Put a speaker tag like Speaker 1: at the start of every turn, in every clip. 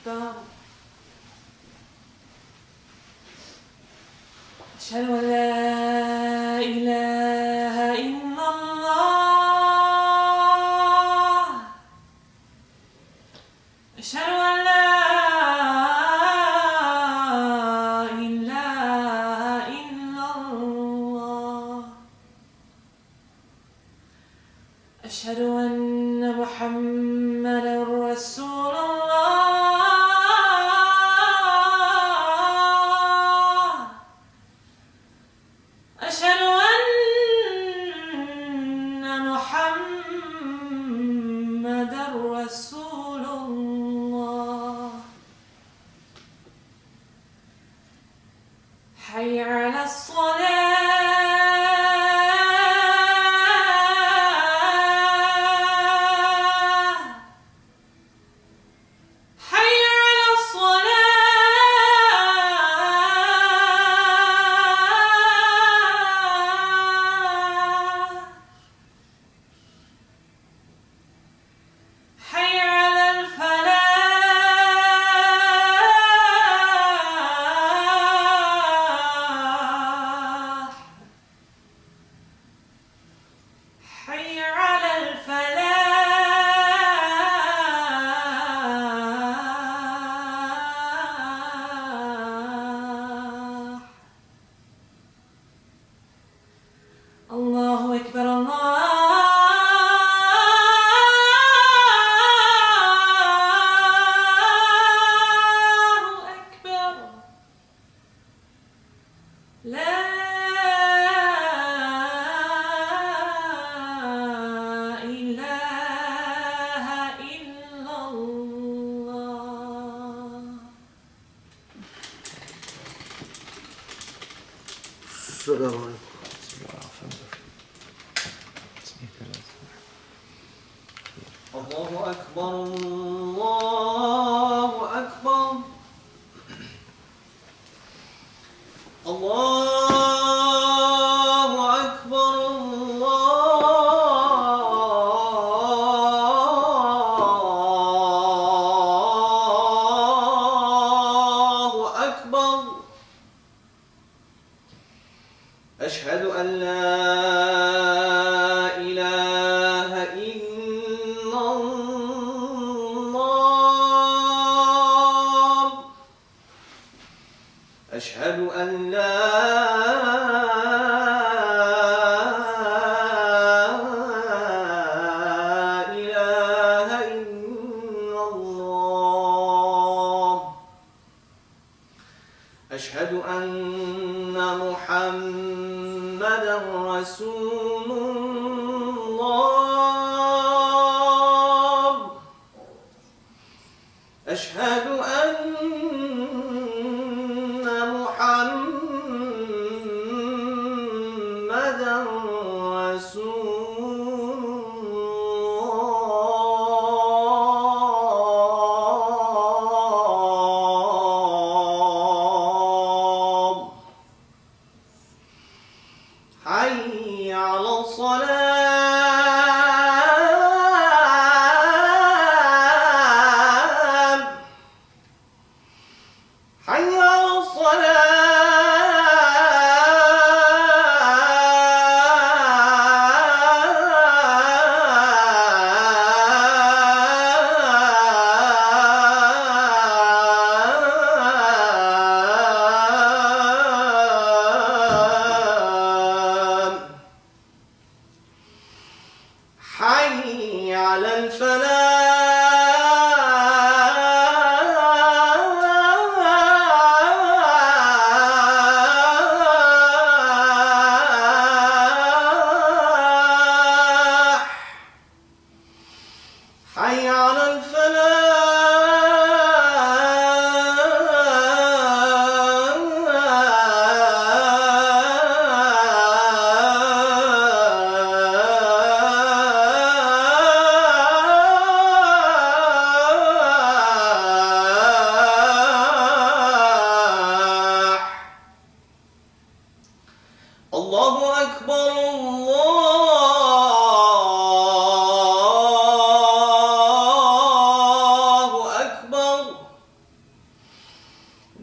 Speaker 1: أكبر. أشهد أن لا إله إلا الله. أشهد أن لا إله إلا الله. أشهد أن محمدا رسول الله. أشهد أن محمدا رسول الله. حي على الصلاة. الله أكبر. الله أكبر. لا إله إلا الله.
Speaker 2: السلام عليكم.
Speaker 3: الله أكبر. الله أكبر. الله أكبر. الله أكبر. أشهد أن لا إله إلا الله. أشهد أن لا إله إلا الله. أشهد أن محمدا رسول الله. أشهد أن محمدا رسول الله. حي على الصلاة.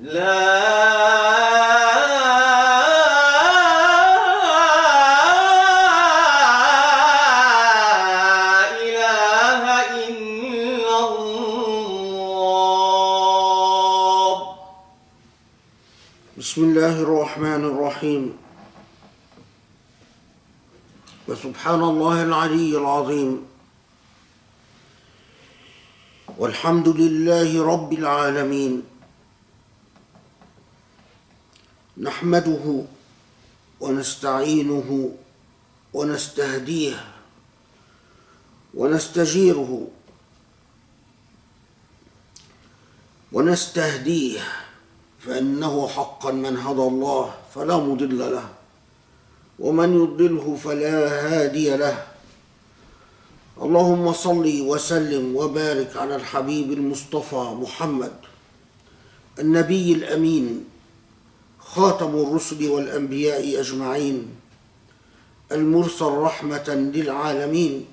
Speaker 3: إله إلا الله.
Speaker 2: بسم الله الرحمن الرحيم. وسبحان الله العلي العظيم، والحمد لله رب العالمين، نحمده ونستعينه ونستهديه ونستجيره ونستهديه، فإنه حقا من هدى الله فلا مضل له، ومن يضلله فلا هادي له. اللهم صل وسلم وبارك على الحبيب المصطفى محمد النبي الأمين، خاتم الرسل والأنبياء أجمعين، المرسل رحمة للعالمين.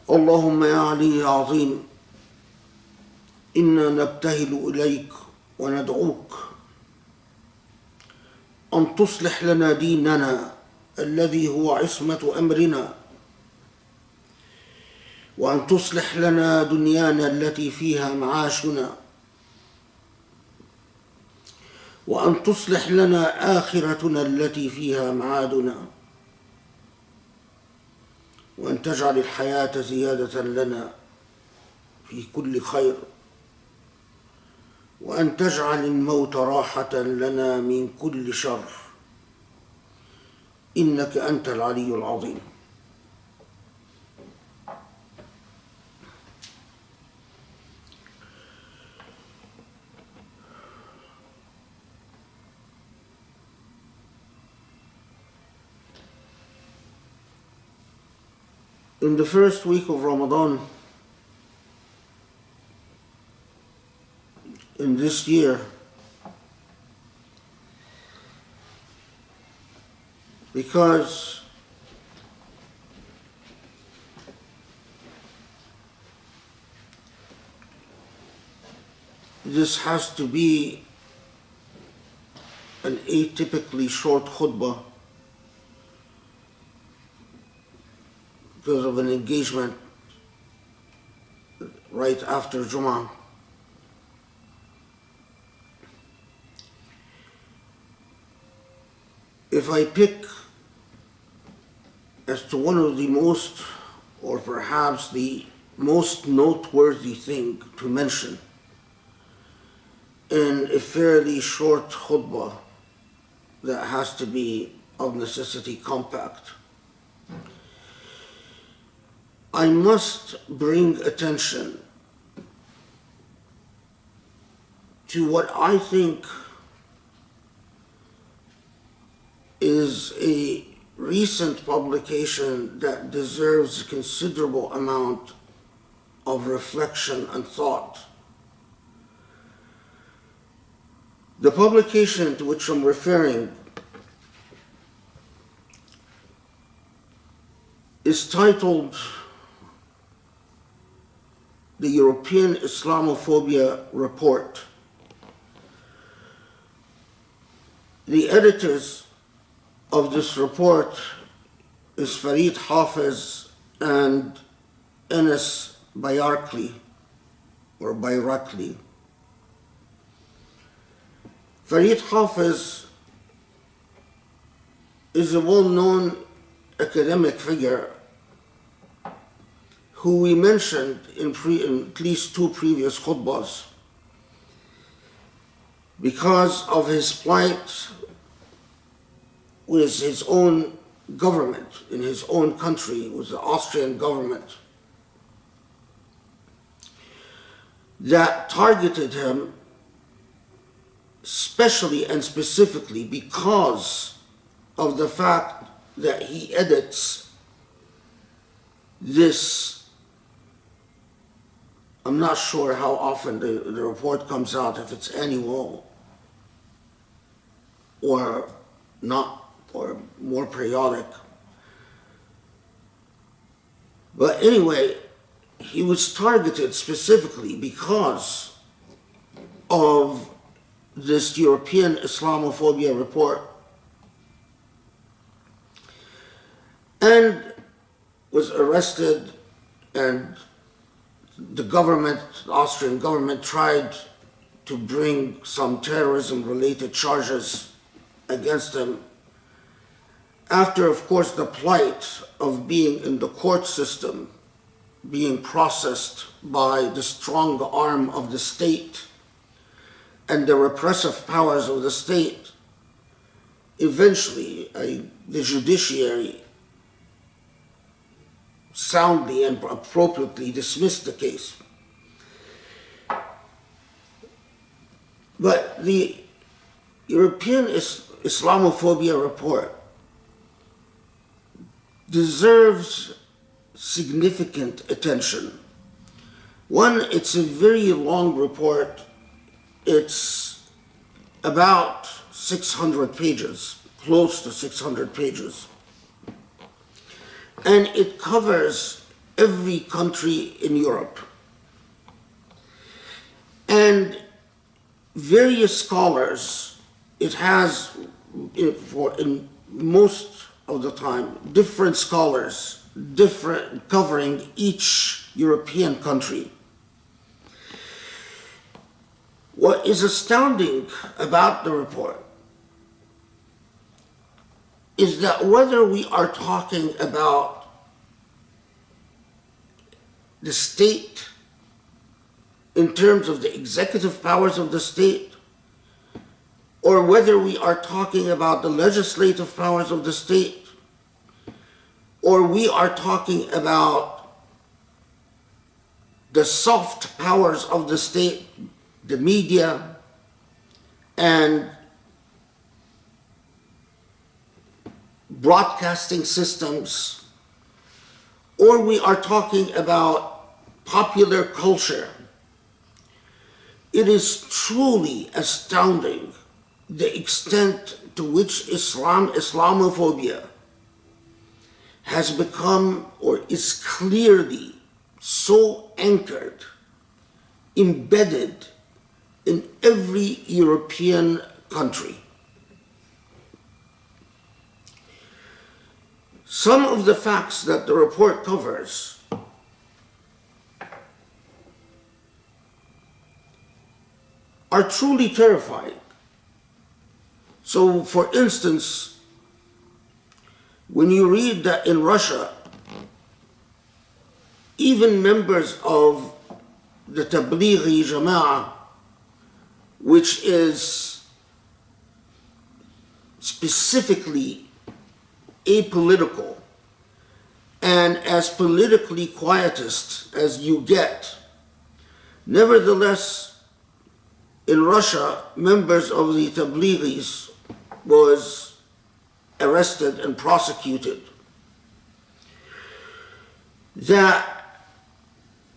Speaker 2: اللهم يا علي يا عظيم، إنا نبتهل إليك وندعوك أن تصلح لنا ديننا الذي هو عصمة أمرنا، وأن تصلح لنا دنيانا التي فيها معاشنا، وأن تصلح لنا آخرتنا التي فيها معادنا، وأن تجعل الحياة زيادة لنا في كل خير، وأن تجعل الموت راحة لنا من كل شر، إنك أنت العلي العظيم. In the first week of Ramadan in this year, because this has to be an atypically short khutbah because of an engagement right after Jummah. If I pick as to one of the most, or perhaps the most noteworthy thing to mention in a fairly short khutbah that has to be of necessity compact, I must bring attention to what I think is a recent publication that deserves a considerable amount of reflection and thought. The publication to which I'm referring is titled The European Islamophobia Report. The editors of this report is Farid Hafiz and Enes Bayrakli, or Bayrakli. Farid Hafiz is a well-known academic figure who we mentioned in at least two previous khutbahs because of his plight with his own government in his own country, with the Austrian government, that targeted him specially and specifically because of the fact that he edits this. I'm not sure how often the report comes out, if it's annual or not, or more periodic. But anyway, he was targeted specifically because of this European Islamophobia report, and was arrested, and the Austrian government tried to bring some terrorism-related charges against him. After, of course, the plight of being in the court system, being processed by the strong arm of the state and the repressive powers of the state, eventually the judiciary soundly and appropriately dismissed the case. But the European Islamophobia report deserves significant attention. One, it's a very long report. It's about 600 pages, close to 600 pages. And it covers every country in Europe. And various scholars, it has, in most of the time, different scholars, covering each European country. What is astounding about the report is that whether we are talking about the state in terms of the executive powers of the state, or whether we are talking about the legislative powers of the state, or we are talking about the soft powers of the state, the media, and broadcasting systems, or we are talking about popular culture, it is truly astounding the extent to which Islamophobia has become, or is clearly so anchored, embedded in every European country. Some of the facts that the report covers are truly terrifying. So, for instance, when you read that in Russia, even members of the Tablighi Jama'ah, which is specifically apolitical and as politically quietist as you get, nevertheless, in Russia, members of the Tablighis was arrested and prosecuted. That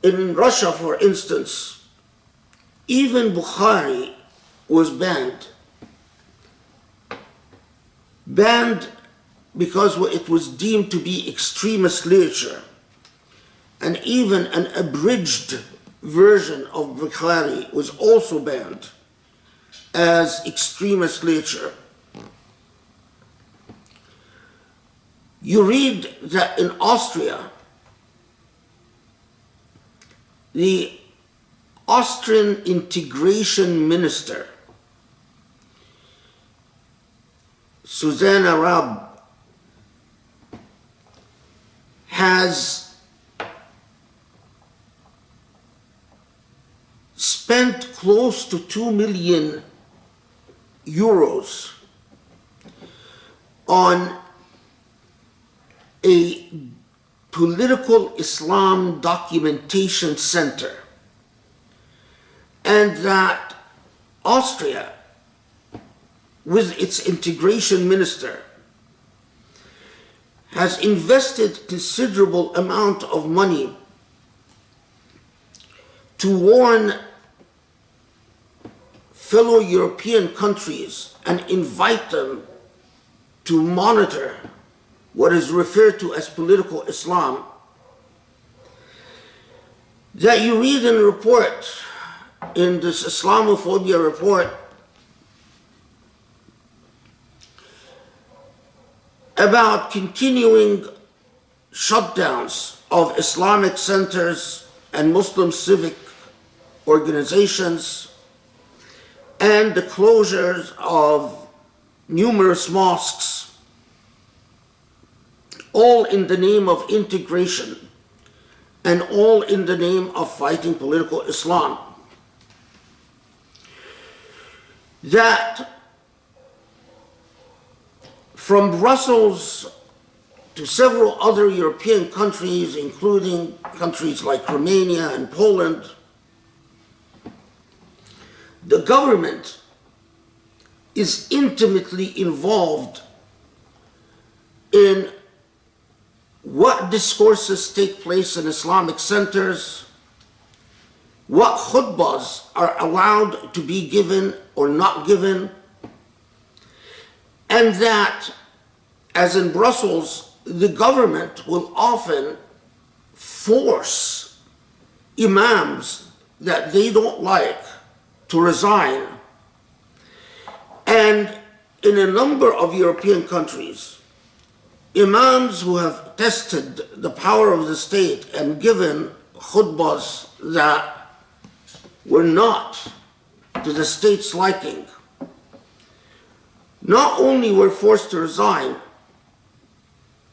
Speaker 2: in Russia, for instance, even Bukhari was banned because it was deemed to be extremist literature, and even an abridged version of Bukhari was also banned as extremist literature. You read that in Austria, the Austrian integration minister, Susanna Raab, has spent close to 2 million euros on a political Islam documentation center, and that Austria, with its integration minister, has invested considerable amount of money to warn fellow European countries and invite them to monitor what is referred to as political Islam. that you read in the report, in this Islamophobia report, about continuing shutdowns of Islamic centers and Muslim civic organizations, and the closures of numerous mosques, all in the name of integration and all in the name of fighting political Islam. That from Brussels to several other European countries, including countries like Romania and Poland, the government is intimately involved in what discourses take place in Islamic centers, what khutbahs are allowed to be given or not given, and that, as in Brussels, the government will often force imams that they don't like to resign. And in a number of European countries, imams who have tested the power of the state and given khutbahs that were not to the state's liking, not only were forced to resign,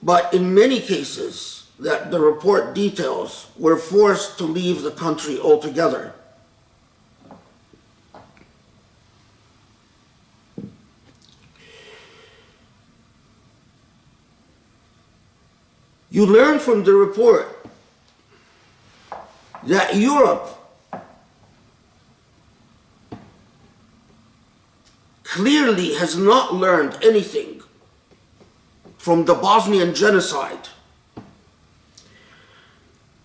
Speaker 2: but in many cases that the report details, were forced to leave the country altogether. You learn from the report that Europe clearly has not learned anything from the Bosnian genocide.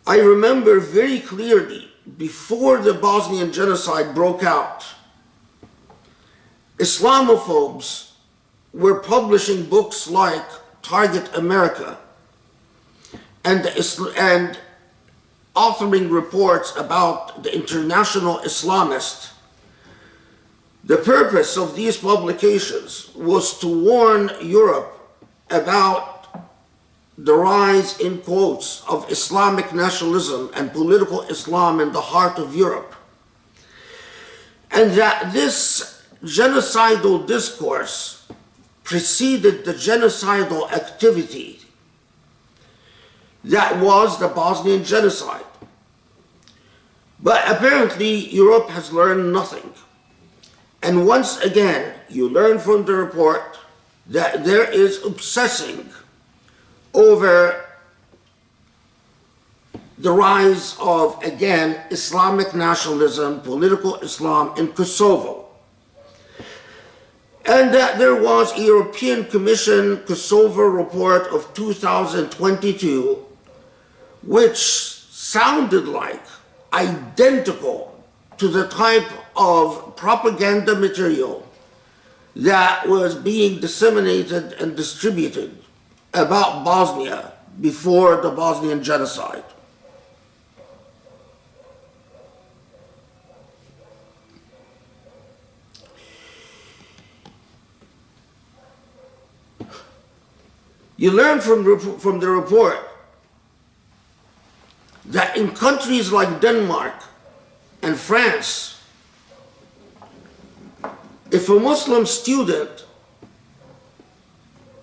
Speaker 2: I remember very clearly, before the Bosnian genocide broke out, Islamophobes were publishing books like Target America and authoring reports about the international Islamist. The purpose of these publications was to warn Europe about the rise, in quotes, of Islamic nationalism and political Islam in the heart of Europe, and that this genocidal discourse preceded the genocidal activity that was the Bosnian genocide. But apparently Europe has learned nothing. And once again, you learn from the report that there is obsessing over the rise of, again, Islamic nationalism, political Islam in Kosovo. And that there was a European Commission Kosovo report of 2022, which sounded like identical to the type of propaganda material that was being disseminated and distributed about Bosnia before the Bosnian genocide. You learn from the report that in countries like Denmark and France, if a Muslim student,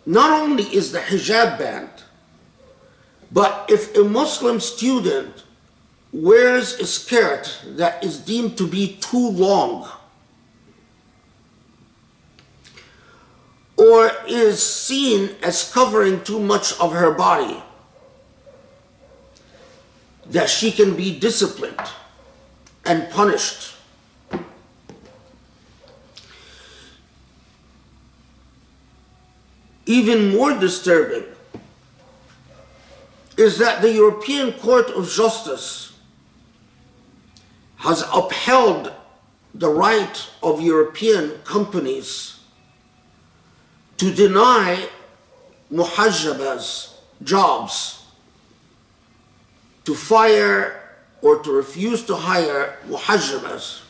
Speaker 2: not only is the hijab banned, but if a Muslim student wears a skirt that is deemed to be too long, or is seen as covering too much of her body, that she can be disciplined and punished. Even more disturbing is that the European Court of Justice has upheld the right of European companies to deny muhajjabas jobs, to fire or to refuse to hire muhajjamas,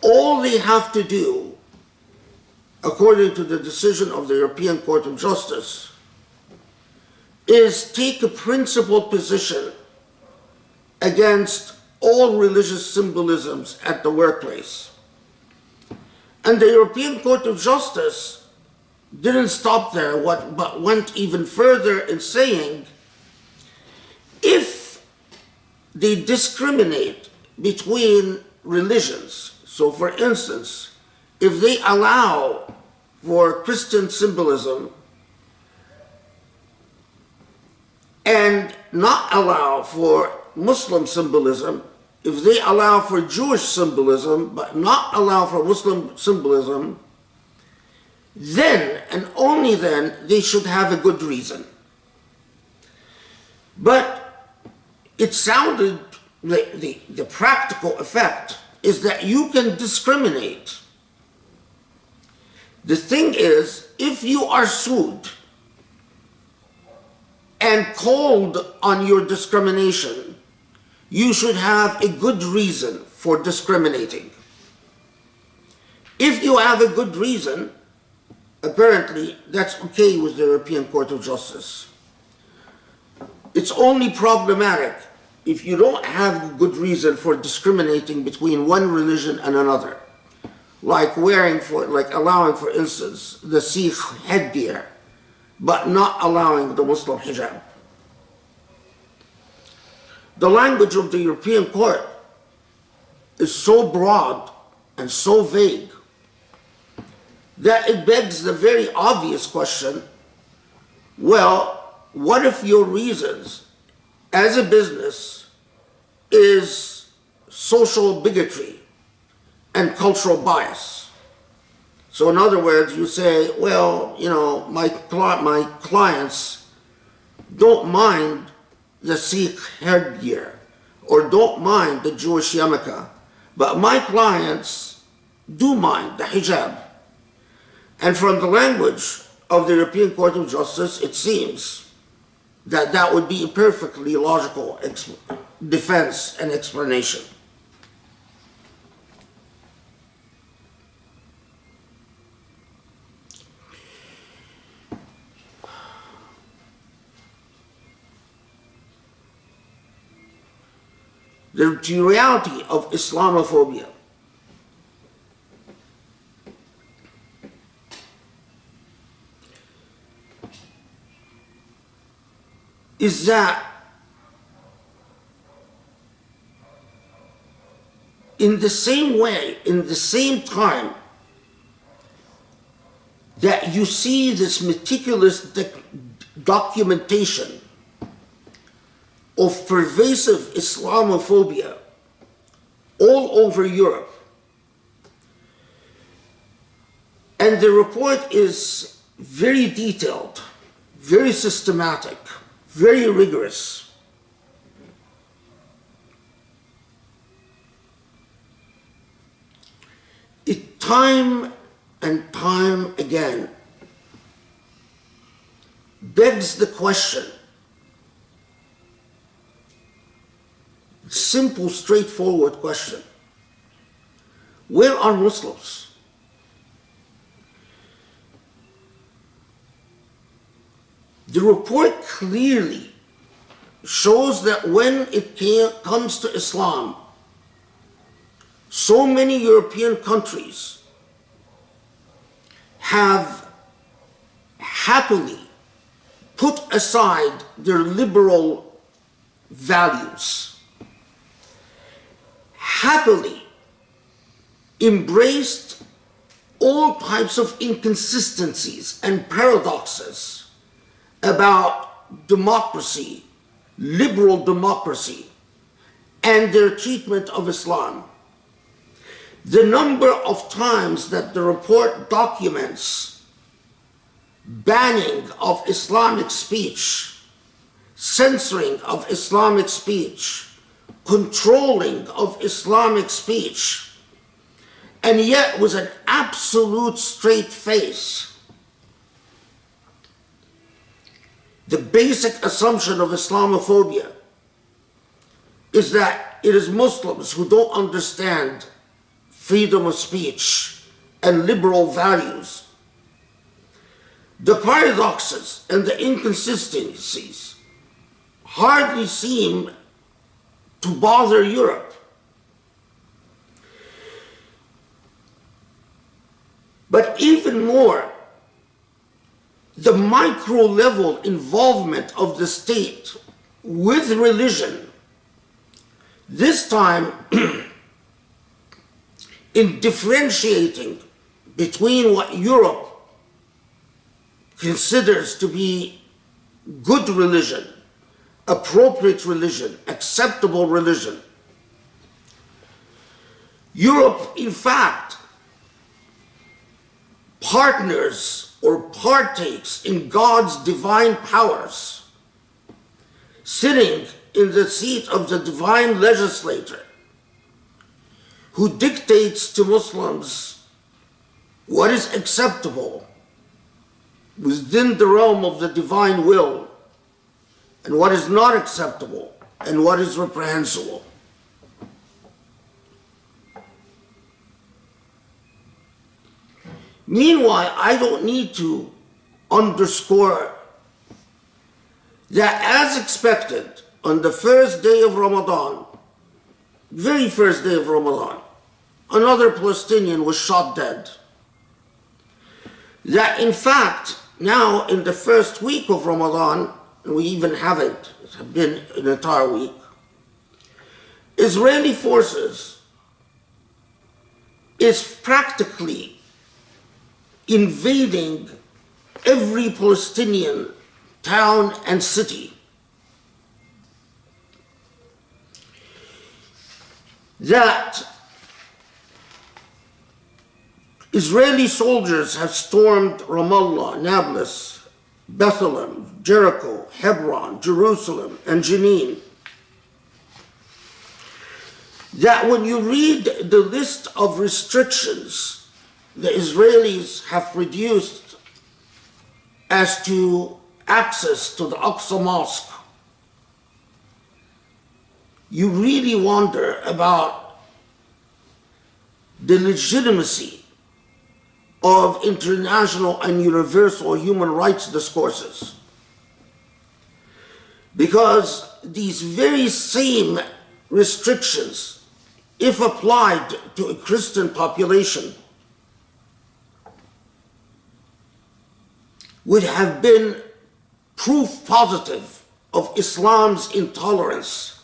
Speaker 2: all they have to do, according to the decision of the European Court of Justice, is take a principled position against all religious symbolisms at the workplace. And the European Court of Justice didn't stop there, but went even further in saying, if they discriminate between religions, so for instance, if they allow for Christian symbolism and not allow for Muslim symbolism, if they allow for Jewish symbolism but not allow for Muslim symbolism, then and only then they should have a good reason. But it sounded like the practical effect is that you can discriminate. The thing is, if you are sued and called on your discrimination, you should have a good reason for discriminating. If you have a good reason, apparently that's okay with the European Court of Justice. It's only problematic if you don't have a good reason for discriminating between one religion and another, like allowing, for instance, the Sikh headgear, but not allowing the Muslim hijab. The language of the European Court is so broad and so vague that it begs the very obvious question, well, what if your reasons as a business is social bigotry and cultural bias? So in other words, you say, well, my clients don't mind the Sikh headgear or don't mind the Jewish yarmulke, but my clients do mind the hijab. And from the language of the European Court of Justice, it seems that that would be a perfectly logical defense and explanation. The reality of Islamophobia is that in the same way, in the same time that you see this meticulous documentation of pervasive Islamophobia all over Europe, and the report is very detailed, very systematic, very rigorous. It time and time again begs the question, simple, straightforward question: where are Muslims? The report clearly shows that when it comes to Islam, so many European countries have happily put aside their liberal values, happily embraced all types of inconsistencies and paradoxes about democracy, liberal democracy, and their treatment of Islam. The number of times that the report documents banning of Islamic speech, censoring of Islamic speech, controlling of Islamic speech, and yet with an absolute straight face. The basic assumption of Islamophobia is that it is Muslims who don't understand freedom of speech and liberal values. The paradoxes and the inconsistencies hardly seem to bother Europe. But even more, the micro-level involvement of the state with religion, this time in differentiating between what Europe considers to be good religion, appropriate religion, acceptable religion. Europe, in fact, partners or partakes in God's divine powers, sitting in the seat of the divine legislator who dictates to Muslims what is acceptable within the realm of the divine will and what is not acceptable and what is reprehensible. Meanwhile, I don't need to underscore that, as expected, on the first day of Ramadan, very first day of Ramadan, another Palestinian was shot dead. That in fact, now in the first week of Ramadan, and we even haven't, it's been an entire week, Israeli forces is practically invading every Palestinian town and city. That Israeli soldiers have stormed Ramallah, Nablus, Bethlehem, Jericho, Hebron, Jerusalem, and Jenin. That when you read the list of restrictions the Israelis have produced as to access to the Aqsa Mosque, you really wonder about the legitimacy of international and universal human rights discourses. Because these very same restrictions, if applied to a Christian population, would have been proof positive of Islam's intolerance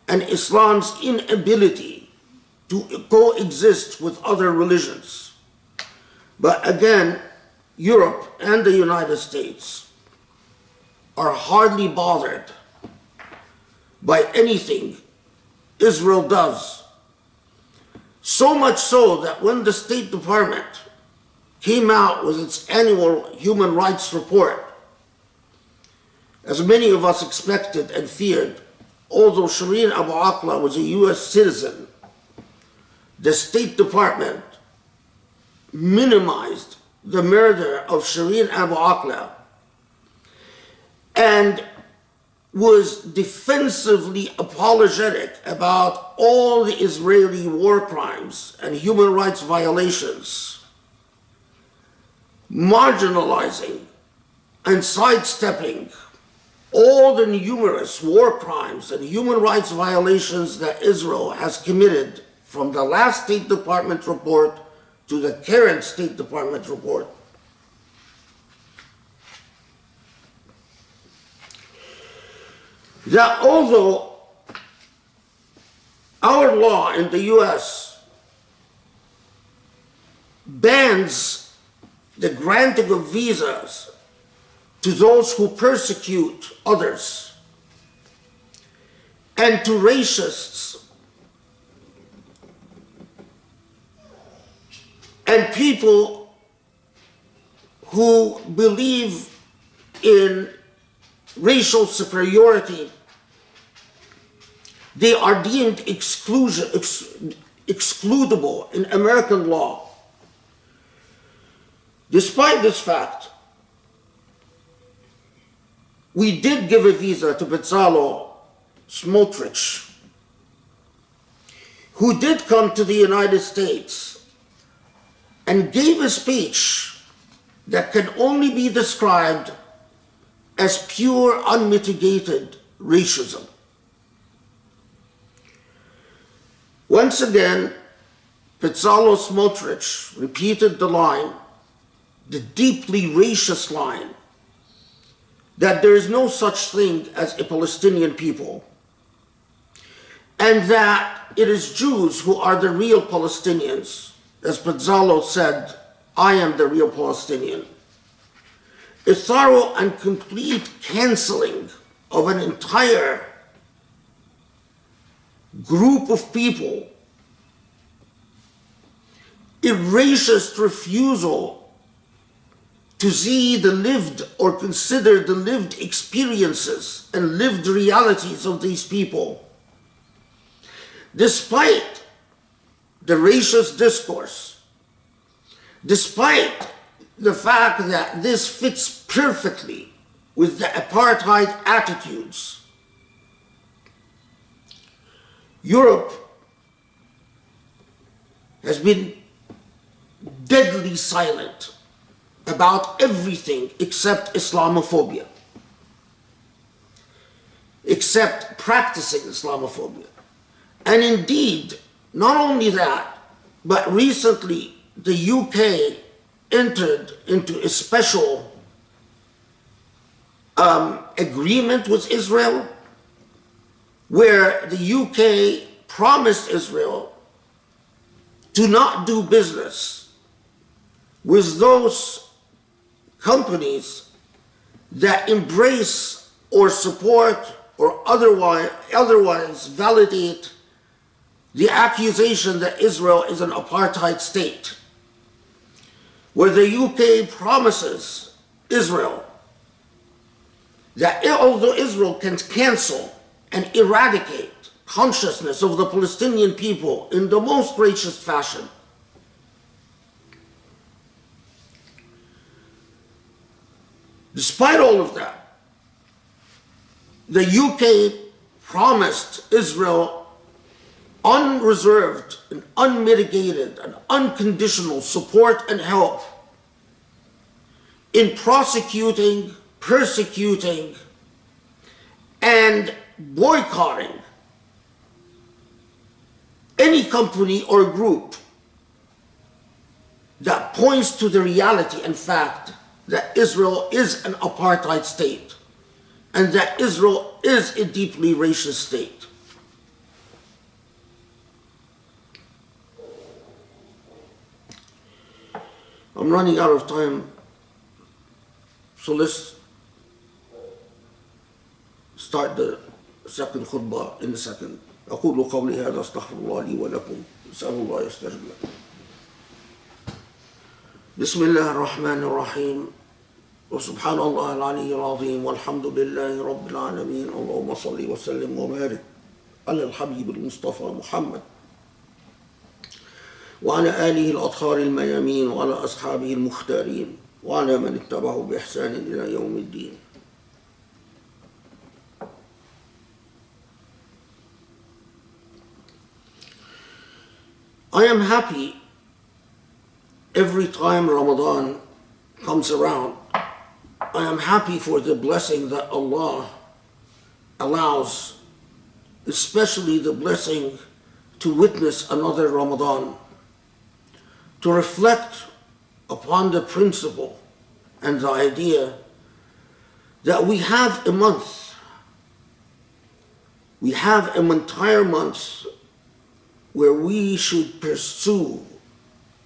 Speaker 2: and Islam's inability to coexist with other religions. But again, Europe and the United States are hardly bothered by anything Israel does. So much so that when the State Department came out with its annual human rights report, as many of us expected and feared, although Shireen Abu Akleh was a US citizen, the State Department minimized the murder of Shireen Abu Akleh and was defensively apologetic about all the Israeli war crimes and human rights violations, marginalizing and sidestepping all the numerous war crimes and human rights violations that Israel has committed from the last State Department report to the current State Department report. That although our law in the US bans the granting of visas to those who persecute others and to racists and people who believe in racial superiority, they are deemed excludable in American law. Despite this fact, we did give a visa to Bezalel Smotrich, who did come to the United States and gave a speech that can only be described as pure, unmitigated racism. Once again, Bezalel Smotrich repeated the line, the deeply racist line, that there is no such thing as a Palestinian people, and that it is Jews who are the real Palestinians. As Bezalel said, I am the real Palestinian. A thorough and complete canceling of an entire group of people, a racist refusal to see the lived or consider the lived experiences and lived realities of these people. Despite the racist discourse, despite the fact that this fits perfectly with the apartheid attitudes, Europe has been deadly silent about everything except Islamophobia, except practicing Islamophobia. And indeed, not only that, but recently the UK entered into a special agreement with Israel, where the UK promised Israel to not do business with those companies that embrace or support or otherwise validate the accusation that Israel is an apartheid state, where the UK promises Israel that although Israel can cancel and eradicate consciousness of the Palestinian people in the most racist fashion, despite all of that, the UK promised Israel unreserved and unmitigated and unconditional support and help in prosecuting, persecuting, and boycotting any company or group that points to the reality and fact that Israel is an apartheid state and that Israel is a deeply racist state. I'm running out of time, so let's start the second khutbah in a second. أقول قولي هذا أستغفر الله لي ولكم أسأل الله يستجب لكم. بسم الله الرحمن الرحيم وسبحان الله العلي العظيم والحمد لله رب العالمين اللهم صل وسلم وبارك على الحبيب المصطفى محمد وعلى آله الأطهار الميامين وعلى أصحابه المختارين وعلى من اتبعه بإحسان إلى يوم الدين. I am happy every time Ramadan comes around. I am happy for the blessing that Allah allows, especially the blessing to witness another Ramadan, to reflect upon the principle and the idea that we have a month, we have an entire month where we should pursue,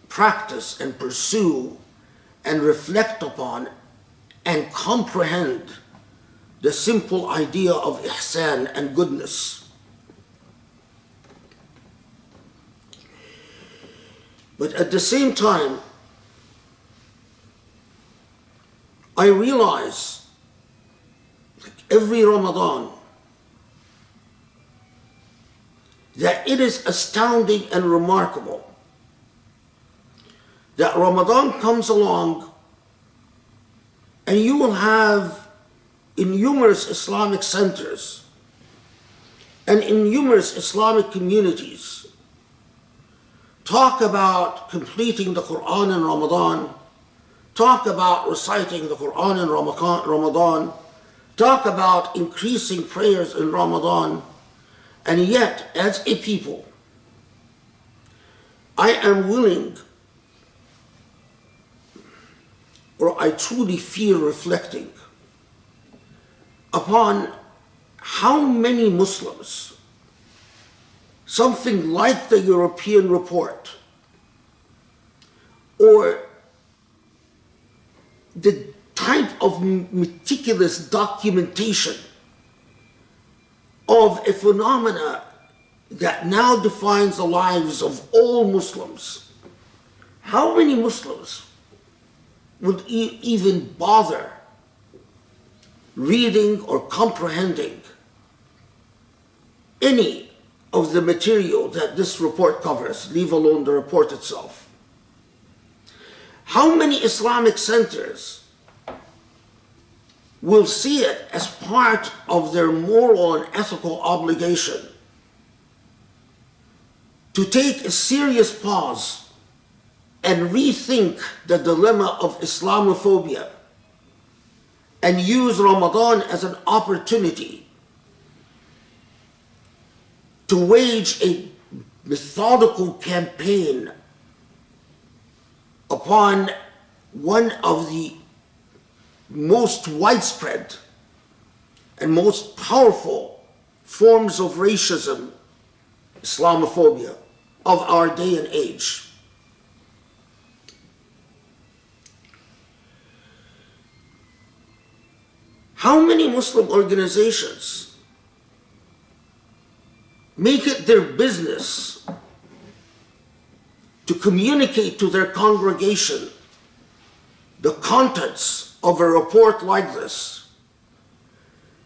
Speaker 2: practice and pursue and reflect upon and comprehend the simple idea of ihsan and goodness. But at the same time, I realize, like every Ramadan, that it is astounding and remarkable that Ramadan comes along and you will have in numerous Islamic centers and in numerous Islamic communities talk about completing the Quran in Ramadan, talk about reciting the Quran in Ramadan, talk about increasing prayers in Ramadan, and yet, as a people, I am willing, or I truly feel reflecting upon how many Muslims, something like the European report, or the type of meticulous documentation of a phenomena that now defines the lives of all Muslims. How many Muslims would even bother reading or comprehending any of the material that this report covers, leave alone the report itself? How many Islamic centers will see it as part of their moral and ethical obligation to take a serious pause and rethink the dilemma of Islamophobia and use Ramadan as an opportunity to wage a methodical campaign upon one of the most widespread and most powerful forms of racism, Islamophobia, of our day and age. How many Muslim organizations make it their business to communicate to their congregation the contents of a report like this,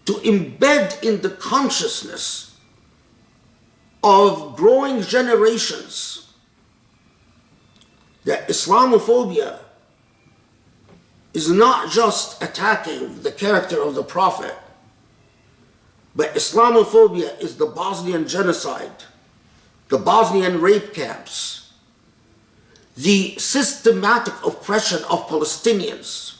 Speaker 2: to embed in the consciousness of growing generations that Islamophobia is not just attacking the character of the Prophet, but Islamophobia is the Bosnian genocide, the Bosnian rape camps, the systematic oppression of Palestinians,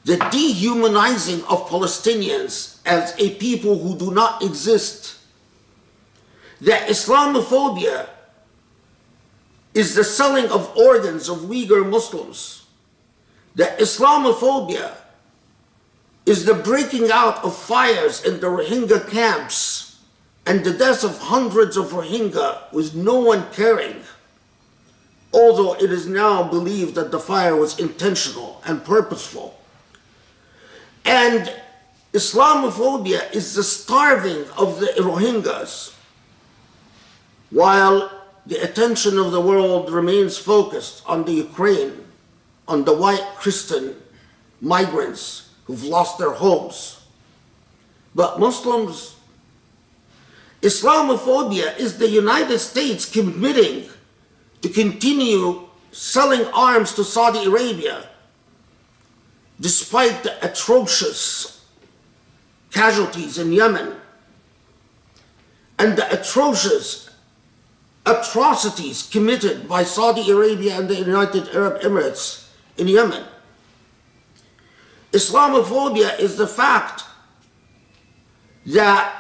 Speaker 2: the dehumanizing of Palestinians as a people who do not exist. That Islamophobia is the selling of organs of Uyghur Muslims. That Islamophobia is the breaking out of fires in the Rohingya camps and the deaths of hundreds of Rohingya with no one caring, although it is now believed that the fire was intentional and purposeful. And Islamophobia is the starving of the Rohingyas, while the attention of the world remains focused on the Ukraine, on the white Christian migrants who've lost their homes. But Muslims, Islamophobia is the United States committing to continue selling arms to Saudi Arabia despite the atrocious casualties in Yemen and the atrocious atrocities committed by Saudi Arabia and the United Arab Emirates in Yemen. Islamophobia is the fact that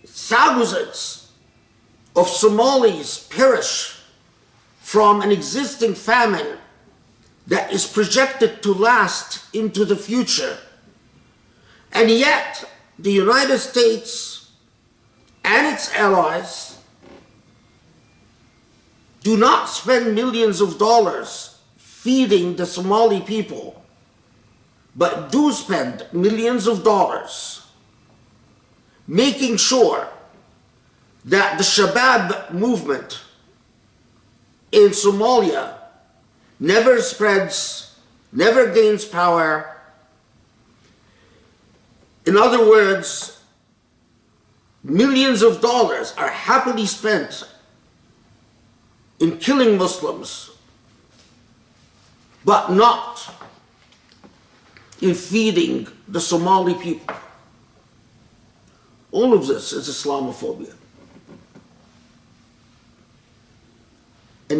Speaker 2: thousands of Somalis perish from an existing famine that is projected to last into the future. And yet, the United States and its allies do not spend millions of dollars feeding the Somali people, but do spend millions of dollars making sure that the Shabab movement in Somalia never spreads, never gains power. In other words, millions of dollars are happily spent in killing Muslims, but not in feeding the Somali people. All of this is Islamophobia.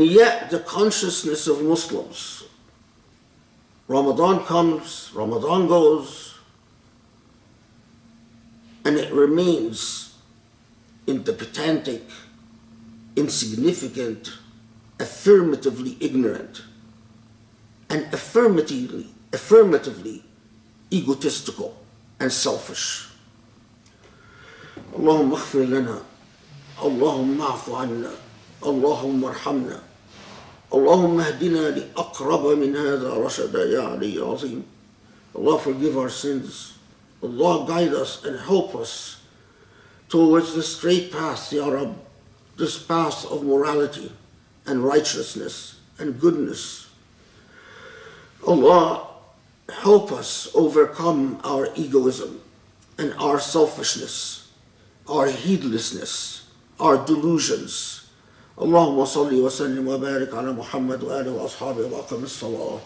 Speaker 2: And yet the consciousness of Muslims, Ramadan comes, Ramadan goes, and it remains in the pedantic, insignificant, affirmatively ignorant, and affirmatively egotistical and selfish. اللهم اغفر لنا اللهم اعف عنا اللهم ارحمنا اللهم اهدنا لأقرب من هذا رشدا يا علي عظيم. Allah forgive our sins. Allah guide us and help us towards the straight path, Ya Rab, this path of morality and righteousness and goodness. Allah, help us overcome our egoism and our selfishness, our heedlessness, our delusions. Allahumma salli wa sallim wa barik ala Muhammad wa alihi wa ashabihi wa aqim as-salah.